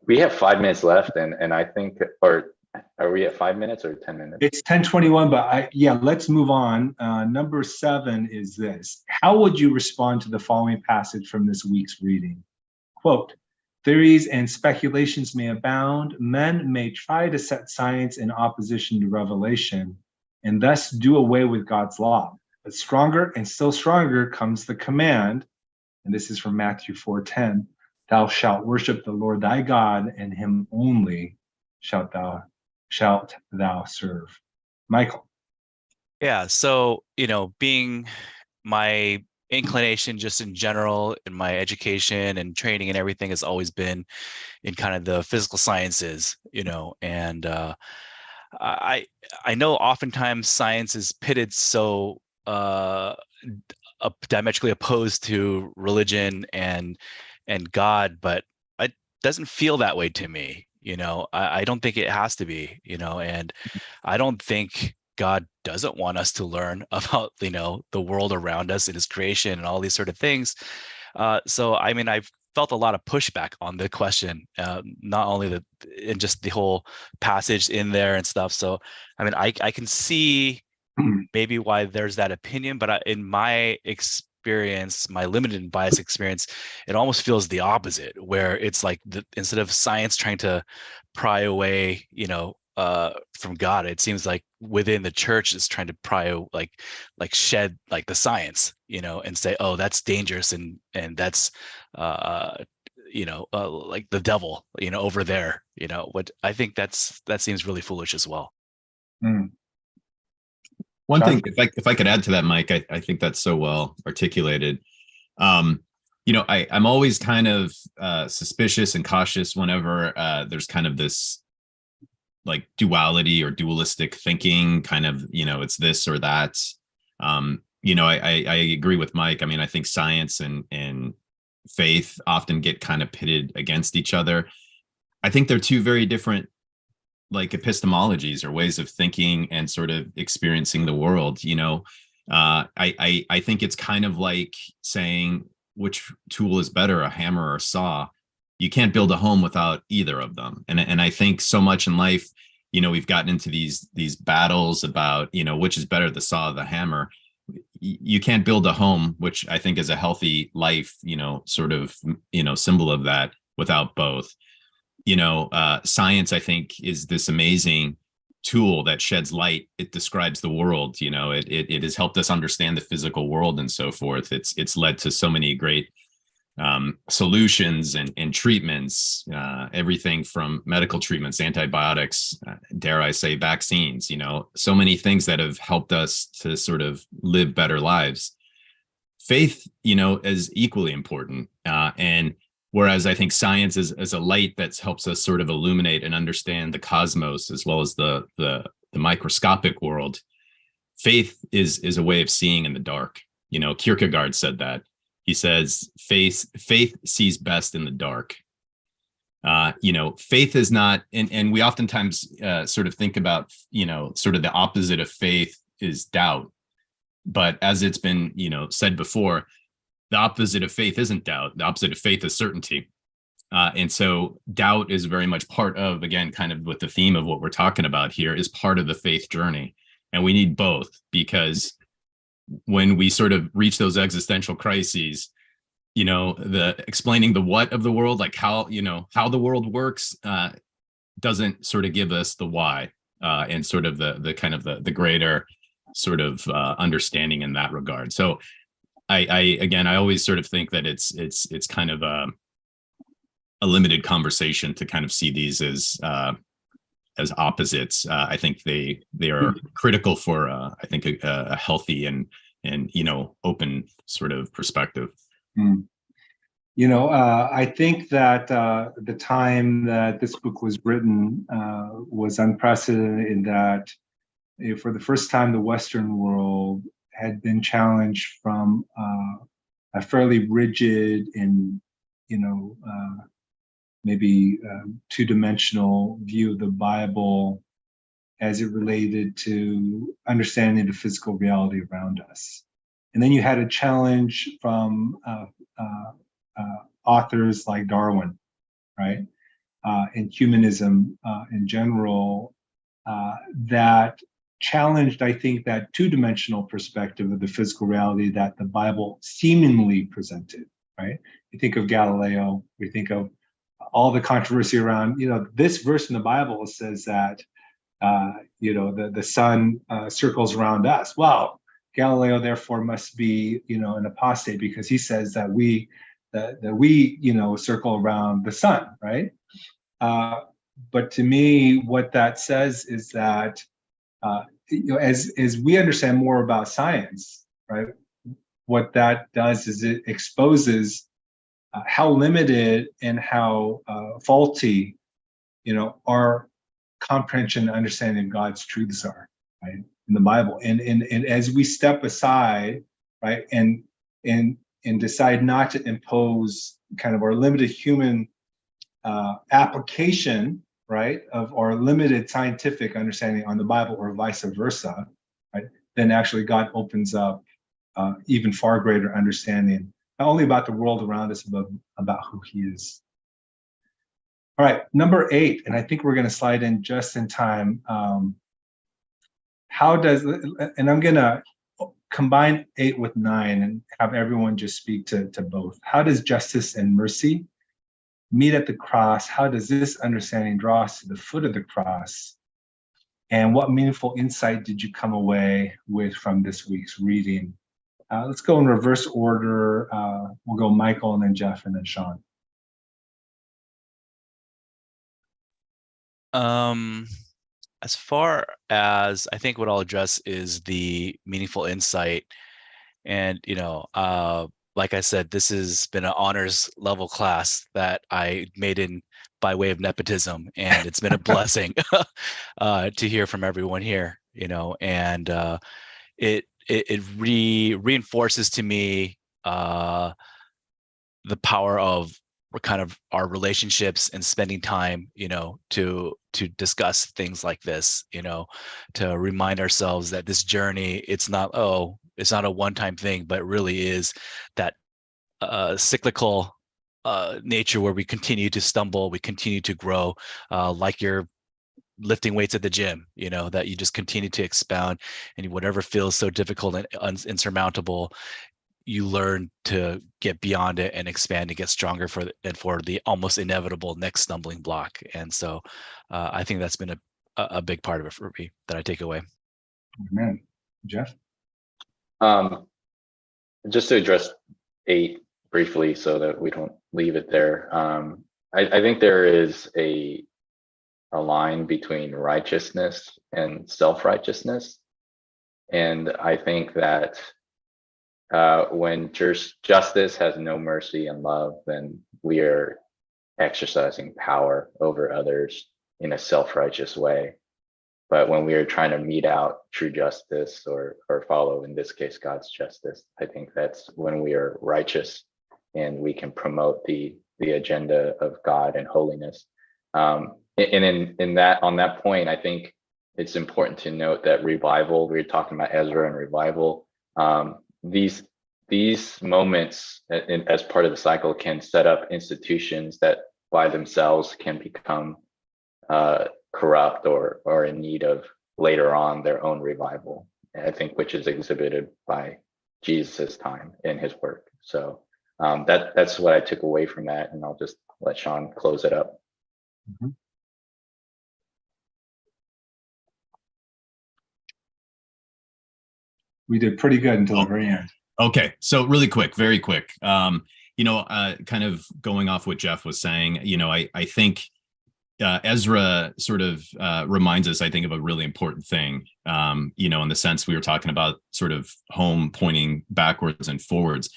We have 5 minutes left, and I think, or are we at 5 minutes or 10 minutes? It's 10:21, but let's move on. Number 7 is this. How would you respond to the following passage from this week's reading? Quote, theories and speculations may abound. Men may try to set science in opposition to revelation and thus do away with God's law. But stronger and still stronger comes the command, and this is from Matthew 4:10, thou shalt worship the Lord thy God, and him only shalt thou serve. Michael. Yeah. So, being my inclination just in general in my education and training and everything has always been in kind of the physical sciences, and I know oftentimes science is pitted so diametrically opposed to religion and God, but it doesn't feel that way to me. I don't think it has to be, and I don't think God doesn't want us to learn about, the world around us and his creation and all these sort of things. So, I mean, I've felt a lot of pushback on the question, not only and just the whole passage in there and stuff. So, I mean, I can see maybe why there's that opinion, but in my experience, my limited and biased experience, it almost feels the opposite, where it's like instead of science trying to pry away, from God, it seems like within the church is trying to pry, like shed like the science, and say, oh, that's dangerous and that's like the devil, over there. What I think that seems really foolish as well. One thing, if I could add to that, Mike, I think that's so well articulated. I'm always kind of suspicious and cautious whenever there's kind of this like duality or dualistic thinking, kind of, it's this or that. I agree with Mike. I mean, I think science and faith often get kind of pitted against each other. I think they're two very different like epistemologies or ways of thinking and sort of experiencing the world. I think it's kind of like saying which tool is better, a hammer or a saw. You can't build a home without either of them. And I think so much in life, we've gotten into these battles about, which is better, the saw or the hammer. You can't build a home, which I think is a healthy life, sort of, symbol of that, without both. Science, I think, is this amazing tool that sheds light. It describes the world. It has helped us understand the physical world and so forth. It's led to so many great solutions and treatments, everything from medical treatments, antibiotics, dare I say vaccines, so many things that have helped us to sort of live better lives. Faith, is equally important. And whereas I think science is a light that helps us sort of illuminate and understand the cosmos as well as the microscopic world, faith is a way of seeing in the dark. Kierkegaard said that. He says faith sees best in the dark. Faith is not, and we oftentimes sort of think about, sort of the opposite of faith is doubt. But as it's been, said before, the opposite of faith isn't doubt. The opposite of faith is certainty. And so doubt is very much part of, again, kind of with the theme of what we're talking about here, is part of the faith journey. And we need both, because when we sort of reach those existential crises, the explaining the what of the world, like how the world works, doesn't sort of give us the why, and sort of the kind of the greater sort of understanding in that regard. So I always sort of think that it's kind of a limited conversation to kind of see these as opposites. I think they are critical for I think a healthy and open sort of perspective. I think that the time that this book was written was unprecedented in that for the first time, the Western world had been challenged from a fairly rigid and, maybe two-dimensional view of the Bible as it related to understanding the physical reality around us. And then you had a challenge from authors like Darwin, right? And humanism in general, that challenged, I think, that two-dimensional perspective of the physical reality that the Bible seemingly presented, right? You think of Galileo, we think of all the controversy around, this verse in the Bible says that, the sun circles around us. Well, Galileo therefore must be, an apostate because he says that we circle around the sun, right? But to me, what that says is that, as we understand more about science, right, what that does is it exposes how limited and how faulty, our comprehension and understanding of God's truths are, right, in the Bible. And as we step aside, right, and decide not to impose kind of our limited human application, right, of our limited scientific understanding on the Bible or vice versa, right, then actually God opens up even far greater understanding, not only about the world around us, but about who he is. All right, number 8, and I think we're going to slide in just in time. And I'm going to combine 8 with 9 and have everyone just speak to both. How does justice and mercy meet at the cross? How does this understanding draw us to the foot of the cross? And what meaningful insight did you come away with from this week's reading? Let's go in reverse order. We'll go Michael and then Jeff and then Sean. As far as I think what I'll address is the meaningful insight. And, like I said, this has been an honors level class that I made in by way of nepotism. And it's been a blessing to hear from everyone here, and it reinforces to me the power of kind of our relationships and spending time, to discuss things like this, to remind ourselves that this journey, it's not a one-time thing, but really is that cyclical nature where we continue to stumble, we continue to grow, like you're lifting weights at the gym, that you just continue to expound, and whatever feels so difficult and insurmountable, you learn to get beyond it and expand and get stronger for the almost inevitable next stumbling block. And so I think that's been a big part of it for me that I take away. Amen. Jeff? Just to address 8 briefly so that we don't leave it there. I think there is a line between righteousness and self-righteousness. And I think that when justice has no mercy and love, then we are exercising power over others in a self-righteous way. But when we are trying to mete out true justice or follow, in this case, God's justice, I think that's when we are righteous and we can promote the agenda of God and holiness. And in that, on that point, I think it's important to note that revival, we were talking about Ezra and revival, these moments as part of the cycle can set up institutions that by themselves can become corrupt or in need of later on their own revival, I think, which is exhibited by Jesus's time in his work. So that's what I took away from that, and I'll just let Sean close it up. Mm-hmm. We did pretty good until the very end. Okay, so really quick, very quick. Kind of going off what Jeff was saying, I think Ezra sort of reminds us, I think, of a really important thing, in the sense we were talking about sort of home pointing backwards and forwards.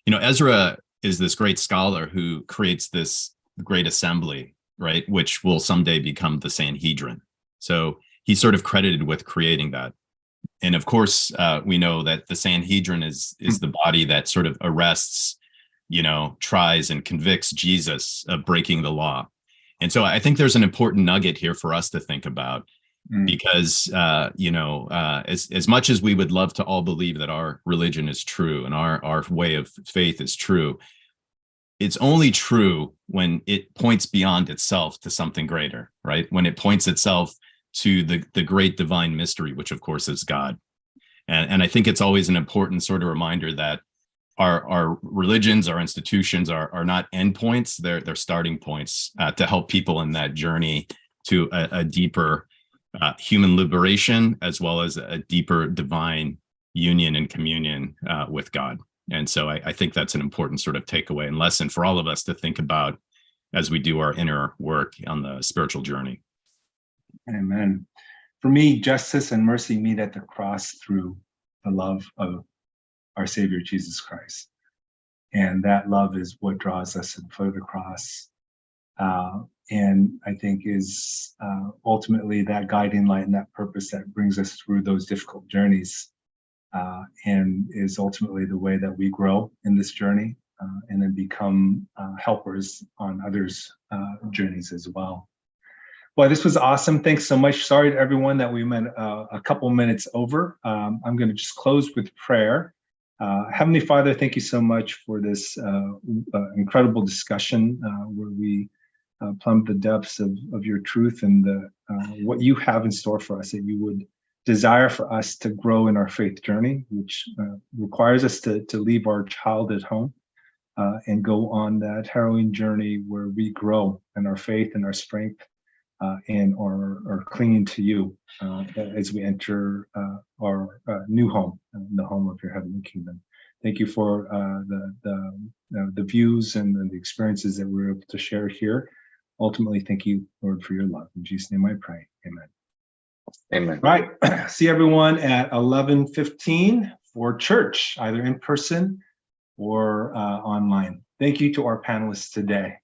Ezra is this great scholar who creates this great assembly, right, which will someday become the Sanhedrin. So he's sort of credited with creating that. And of course, we know that the Sanhedrin is the body that sort of arrests, tries and convicts Jesus of breaking the law. And so I think there's an important nugget here for us to think about, because, as much as we would love to all believe that our religion is true and our way of faith is true, it's only true when it points beyond itself to something greater, right? When it points itself to the great divine mystery, which of course is God. And I think it's always an important sort of reminder that our religions, our institutions are not endpoints, they're starting points to help people in that journey to a deeper human liberation, as well as a deeper divine union and communion with God. And so I think that's an important sort of takeaway and lesson for all of us to think about as we do our inner work on the spiritual journey. Amen. For me, justice and mercy meet at the cross through the love of our Savior, Jesus Christ. And that love is what draws us to the foot of the cross. And I think is ultimately that guiding light and that purpose that brings us through those difficult journeys, and is ultimately the way that we grow in this journey, and then become helpers on others' journeys as well. Well, this was awesome. Thanks so much. Sorry to everyone that we went a couple minutes over. I'm going to just close with prayer. Heavenly Father, thank you so much for this incredible discussion where we plumbed the depths of your truth and what you have in store for us, that you would desire for us to grow in our faith journey, which requires us to leave our childhood home and go on that harrowing journey where we grow in our faith and our strength, and are clinging to you as we enter our new home, the home of your heavenly kingdom. Thank you for the views and the experiences that we're able to share here. Ultimately, thank you, Lord, for your love. In Jesus' name I pray. Amen. Amen. Right. See everyone at 11:15 for church, either in person or online. Thank you to our panelists today.